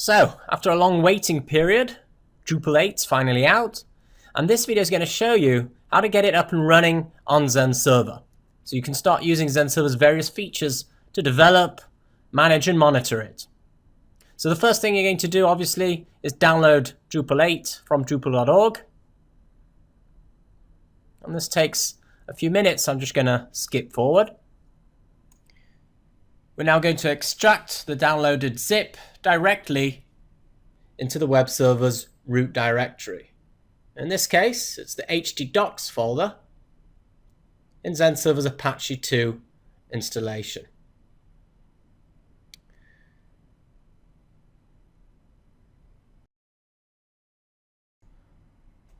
So, after a long waiting period, Drupal 8's finally out, and this video is going to show you how to get it up and running on Zend Server. So you can start using Zend Server's various features to develop, manage and monitor it. So the first thing you're going to do, obviously, is download Drupal 8 from Drupal.org. And this takes a few minutes, so I'm just going to skip forward. We're now going to extract the downloaded zip directly into the web server's root directory. In this case, it's the htdocs folder in Zend Server's Apache 2 installation.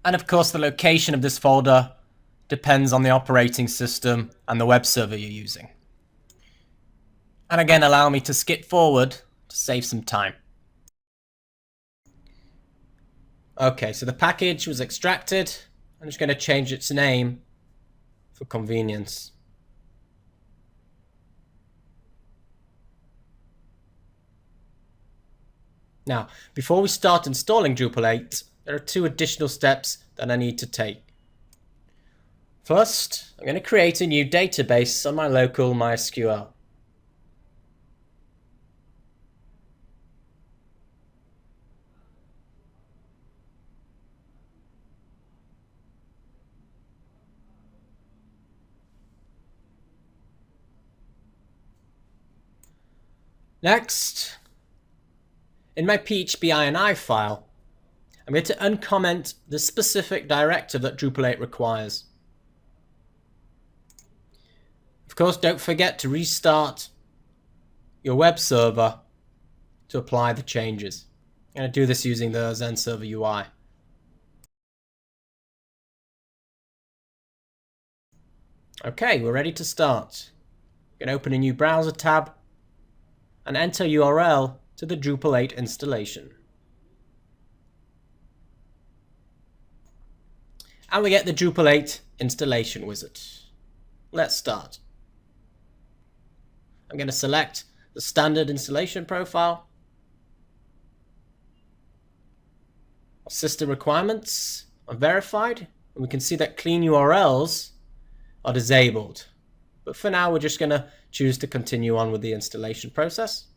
And of course, the location of this folder depends on the operating system and the web server you're using. And again, allow me to skip forward to save some time. Okay, so the package was extracted. I'm just going to change its name for convenience. Now, before we start installing Drupal 8, there are two additional steps that I need to take. First, I'm going to create a new database on my local MySQL. Next, in my php-ini file, I'm going to uncomment the specific directive that Drupal 8 requires. Of course, don't forget to restart your web server to apply the changes. I'm going to do this using the Zend Server UI. Okay, we're ready to start. I'm going to open a new browser tab and enter URL to the Drupal 8 installation. And we get the Drupal 8 installation wizard. Let's start. I'm going to select the standard installation profile. System requirements are verified, and we can see that clean URLs are disabled. But for now, we're just going to choose to continue on with the installation process.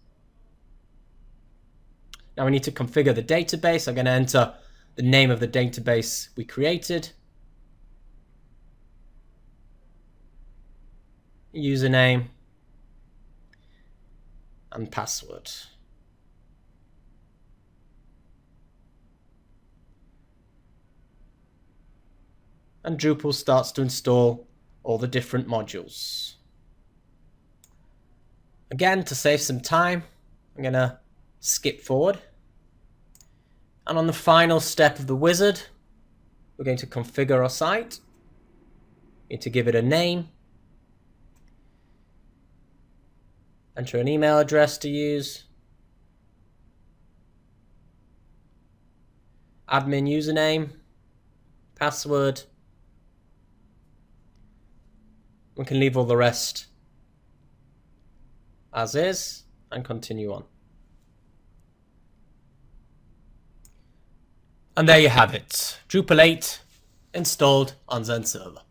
Now we need to configure the database. I'm going to enter the name of the database we created, username, and password. And Drupal starts to install all the different modules. Again, to save some time, I'm going to skip forward. And on the final step of the wizard, we're going to configure our site. We need to give it a name. Enter an email address to use. Admin username. Password. We can leave all the rest as is and continue on. And there you have it, Drupal 8 installed on Zend Server.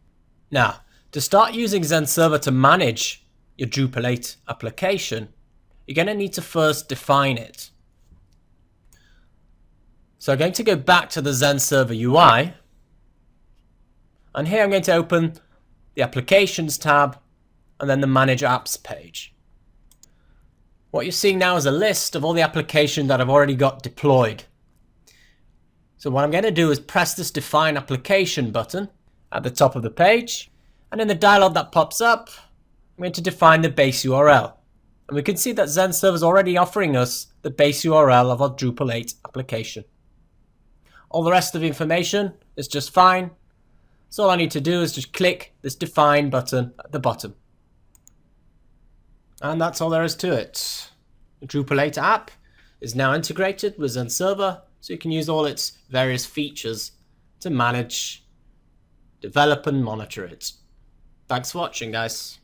Now, to start using Zend Server to manage your Drupal 8 application, you're going to need to first define it. So I'm going to go back to the Zend Server UI, and here I'm going to open the Applications tab and then the Manage Apps page. What you're seeing now is a list of all the applications that I've already got deployed. So what I'm going to do is press this Define Application button at the top of the page, and in the dialog that pops up, I'm going to define the base URL. And we can see that Zend Server is already offering us the base URL of our Drupal 8 application. All the rest of the information is just fine. So all I need to do is just click this Define button at the bottom. And that's all there is to it. The Drupal 8 app is now integrated with Zend Server, so you can use all its various features to manage, develop and monitor it. Thanks for watching, guys.